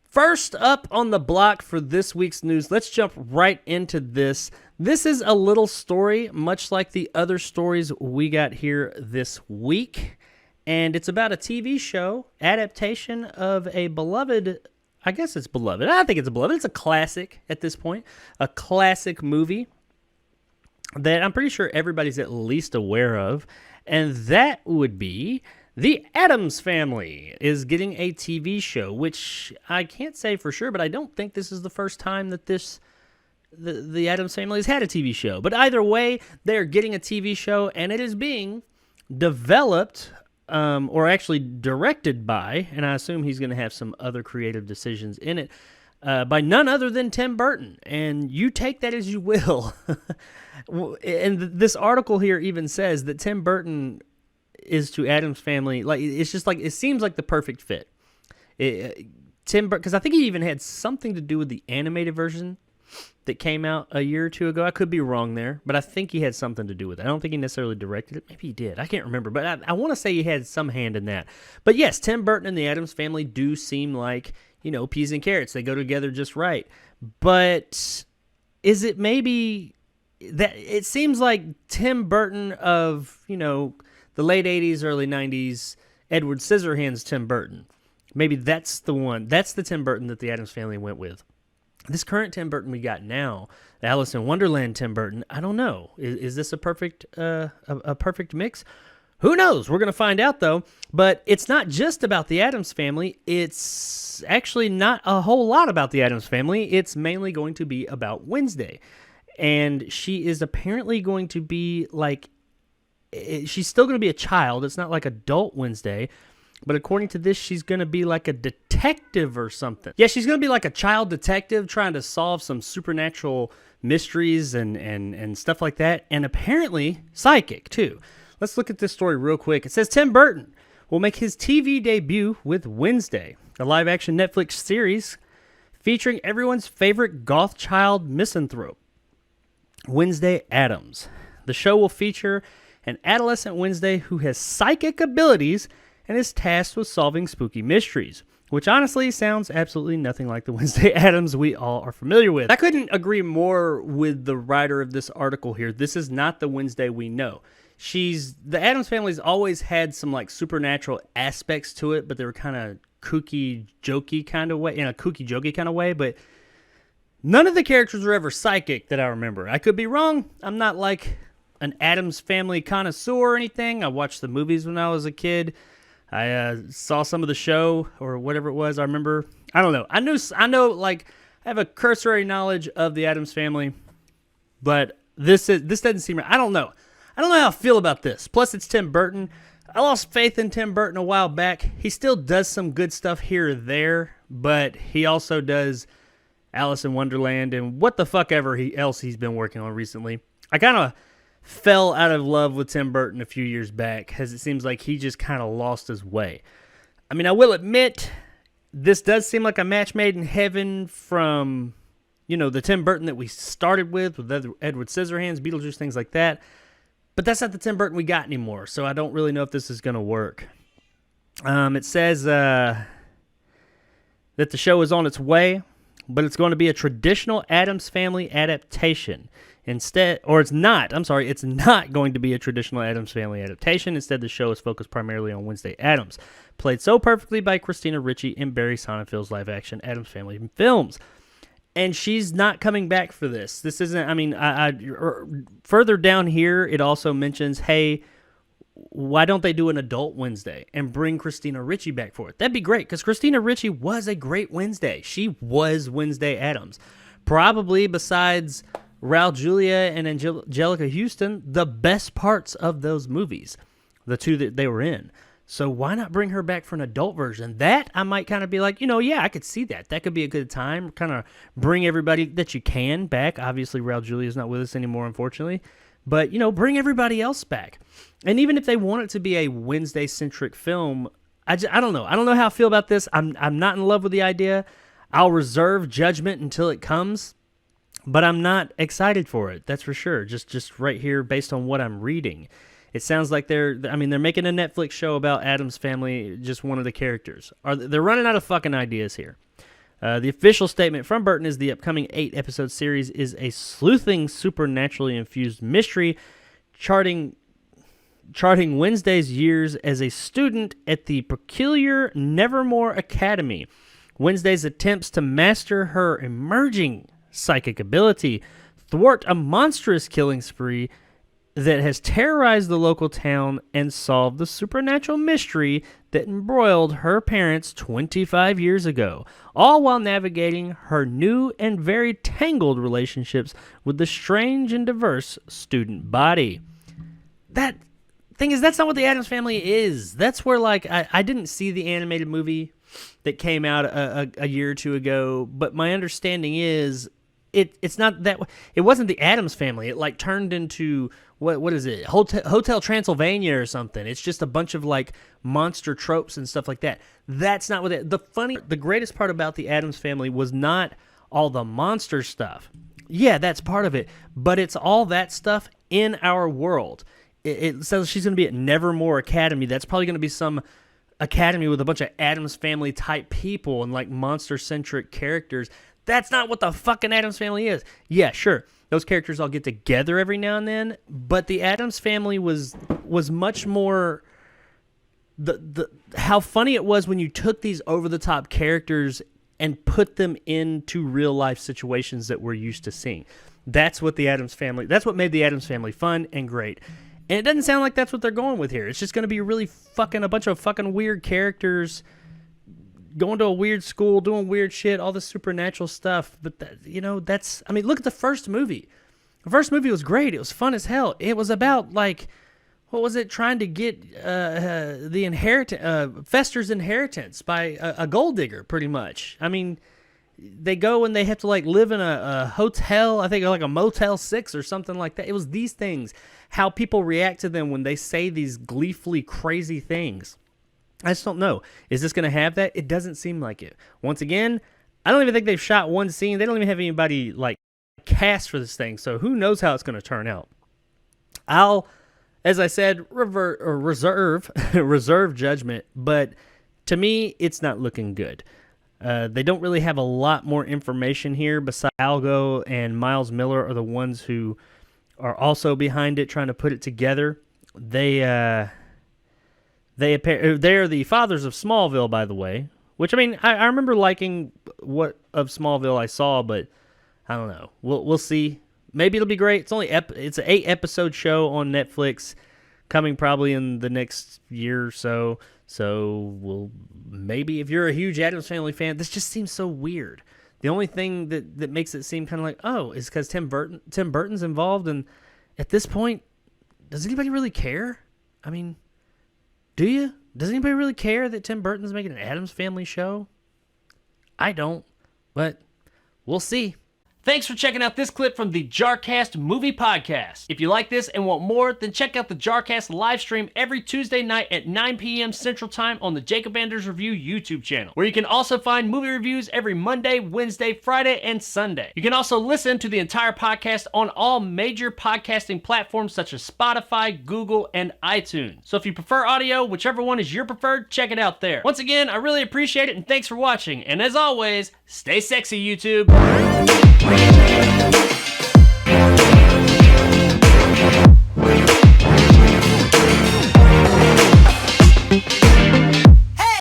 First up on the block for this week's news, let's jump right into this. This is a little story, much like the other stories we got here this week. And it's about a TV show adaptation of a beloved, I guess it's beloved. I think it's beloved. It's a classic at this point, a classic movie that I'm pretty sure everybody's at least aware of. And that would be The Addams Family is getting a TV show, which I can't say for sure, but I don't think this is the first time that the Addams Family has had a TV show. But either way, they're getting a TV show, and it is being developed, or actually directed by, and I assume he's going to have some other creative decisions in it, by none other than Tim Burton. And you take that as you will. And this article here even says that Tim Burton is to Addams Family, like, it's just like, it seems like the perfect fit. Tim Burton, because I think he even had something to do with the animated version that came out a year or two ago. I could be wrong there, but I think he had something to do with it. I don't think he necessarily directed it. Maybe he did. I can't remember, but I want to say he had some hand in that. But yes, Tim Burton and the Addams Family do seem like, peas and carrots. They go together just right. But is it maybe that it seems like Tim Burton of, the late 80s, early 90s, Edward Scissorhands Tim Burton. Maybe that's the one. That's the Tim Burton that the Addams Family went with. This current Tim Burton we got now, the Alice in Wonderland Tim Burton, I don't know. Is this a perfect perfect mix? Who knows? We're going to find out, though. But it's not just about the Addams Family. It's actually not a whole lot about the Addams Family. It's mainly going to be about Wednesday. And she is apparently going to be like, she's still going to be a child. It's not like adult Wednesday. But according to this, she's going to be like a detective or something. Yeah, she's going to be like a child detective trying to solve some supernatural mysteries and stuff like that. And apparently psychic, too. Let's look at this story real quick. It says Tim Burton will make his TV debut with Wednesday, a live-action Netflix series featuring everyone's favorite goth child misanthrope, Wednesday Addams. The show will feature an adolescent Wednesday who has psychic abilities and is tasked with solving spooky mysteries, which honestly sounds absolutely nothing like the Wednesday Addams we all are familiar with. I couldn't agree more with the writer of this article here. This is not the Wednesday we know. The Addams Family's always had some like supernatural aspects to it, but they were kind of kooky, jokey kind of way, in a kooky, jokey kind of way, but none of the characters were ever psychic that I remember. I could be wrong. I'm not like an Addams Family connoisseur or anything. I watched the movies when I was a kid. I saw some of the show or whatever it was. I remember. I don't know. I know. Like, I have a cursory knowledge of the Addams Family, but this doesn't seem right. I don't know. I don't know how I feel about this. Plus, it's Tim Burton. I lost faith in Tim Burton a while back. He still does some good stuff here or there, but he also does Alice in Wonderland and what the fuck ever else he's been working on recently. I kind of fell out of love with Tim Burton a few years back, as it seems like he just kind of lost his way. I mean, I will admit, this does seem like a match made in heaven from, the Tim Burton that we started with Edward Scissorhands, Beetlejuice, things like that. But that's not the Tim Burton we got anymore, so I don't really know if this is going to work. It says that the show is on its way, but it's going to be a traditional Addams Family adaptation. It's not going to be a traditional Addams Family adaptation. Instead, the show is focused primarily on Wednesday Addams, played so perfectly by Christina Ricci in Barry Sonnenfeld's live-action Addams Family films. And she's not coming back for this. This isn't, further down here, it also mentions, hey, why don't they do an adult Wednesday and bring Christina Ricci back for it? That'd be great, because Christina Ricci was a great Wednesday. She was Wednesday Addams. Probably, besides Raul Julia and Angelica Houston, the best parts of those movies, the two that they were in. So why not bring her back for an adult version? That I might kind of be like, yeah, I could see that. That could be a good time. Kind of bring everybody that you can back. Obviously, Raul Julia's not with us anymore, unfortunately. But, bring everybody else back. And even if they want it to be a Wednesday-centric film, I don't know. I don't know how I feel about this. I'm not in love with the idea. I'll reserve judgment until it comes. But I'm not excited for it. That's for sure. Just right here based on what I'm reading. It sounds like they're making a Netflix show about Addams Family, just one of the characters. They're running out of fucking ideas here. The official statement from Burton is the upcoming 8-episode series is a sleuthing, supernaturally infused mystery, charting Wednesday's years as a student at the peculiar Nevermore Academy. Wednesday's attempts to master her emerging psychic ability, thwart a monstrous killing spree that has terrorized the local town, and solve the supernatural mystery that embroiled her parents 25 years ago, all while navigating her new and very tangled relationships with the strange and diverse student body. That thing is, that's not what the Addams Family is. That's where, like, I didn't see the animated movie that came out a year or two ago, but my understanding is it's not that. It wasn't the Addams Family. It like turned into what is it? Hotel Transylvania or something. It's just a bunch of like monster tropes and stuff like that. That's not what the greatest part about the Addams Family was not all the monster stuff. Yeah, that's part of it, but it's all that stuff in our world. It says she's going to be at Nevermore Academy. That's probably going to be some academy with a bunch of Addams Family type people and like monster-centric characters. That's not what the fucking Addams Family is. Yeah, sure, those characters all get together every now and then, but the Addams Family was much more how funny it was when you took these over-the-top characters and put them into real-life situations that we're used to seeing. That's what made the Addams Family fun and great. And it doesn't sound like that's what they're going with here. It's just going to be really a bunch of fucking weird characters going to a weird school, doing weird shit, all this supernatural stuff. But, look at the first movie. The first movie was great. It was fun as hell. It was about, like, what was it? Trying to get Fester's inheritance by a gold digger, pretty much. I mean, they go and they have to, like, live in a hotel, I think like a Motel 6 or something like that. It was these things, how people react to them when they say these gleefully crazy things. I just don't know. Is this going to have that? It doesn't seem like it. Once again, I don't even think they've shot one scene. They don't even have anybody, like, cast for this thing, so who knows how it's going to turn out. I'll, as I said, reserve judgment, but to me, it's not looking good. They don't really have a lot more information here besides Algo and Miles Miller are the ones who are also behind it, trying to put it together. They're the fathers of Smallville, by the way. Which, I mean, I remember liking what of Smallville I saw, but I don't know. We'll see. Maybe it'll be great. It's an 8-episode show on Netflix, coming probably in the next year or so. So maybe if you're a huge Addams Family fan, this just seems so weird. The only thing that makes it seem kind of like, is because Tim Burton's involved, and at this point, does anybody really care? I mean, do you? Does anybody really care that Tim Burton's making an Addams Family show? I don't, but we'll see. Thanks for checking out this clip from the JarCast Movie Podcast. If you like this and want more, then check out the JarCast live stream every Tuesday night at 9 p.m. Central Time on the Jacob Anders Review YouTube channel, where you can also find movie reviews every Monday, Wednesday, Friday, and Sunday. You can also listen to the entire podcast on all major podcasting platforms such as Spotify, Google, and iTunes. So if you prefer audio, whichever one is your preferred, check it out there. Once again, I really appreciate it, and thanks for watching. And as always, stay sexy, YouTube.